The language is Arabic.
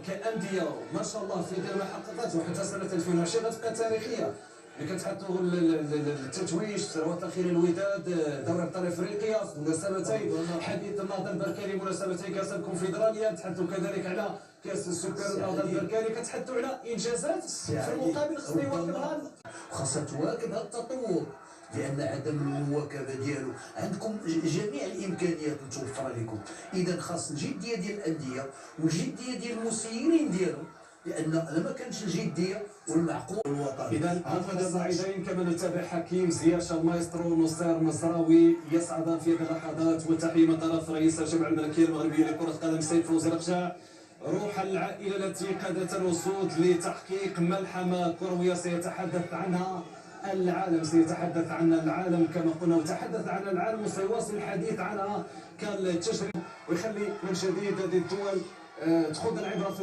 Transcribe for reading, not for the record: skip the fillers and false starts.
كأندية ما شاء الله في ديال ما حققته حتى سنة 2020 غتبقى تاريخية. اللي كتحطوا التتويج السنوات الاخيره الوداد دوري ابطال افريقيا مناسبتي حديث النهضه البركاني مناسبتي كاس الكونفدراليه، تحدثوا كذلك على كاس السوبر النهضه البركاني، كتحدثوا على انجازات في المقابل خصني يواكبها خاصها تواكب هذا التطور، لان عدم المواكبه ديالو عندكم جميع الامكانيات متوفره لكم. اذا خاص الجديه ديال الانديه والجديه ديال المسيرين ديالهم، لان لما كانتش الجديه والمعقول الوطني. اذا عقد الصعيدين كما نتابع حكيم زياش المايسترو نصير مزراوي يصعد في هذه اللحظات، وتحيه من طرف رئيس الجمعيه الملكيه المغربيه لكره القدم سيد فوزي رقشة. روح العائله التي قادت الوصول لتحقيق ملحمه كرويه سيتحدث عنها العالم، سيتحدث عنها العالم كما قلنا، وتحدث عن العالم وسيواصل الحديث عنها كالتجربه، ويخلي من جديد هذه الدول تخوض العبره.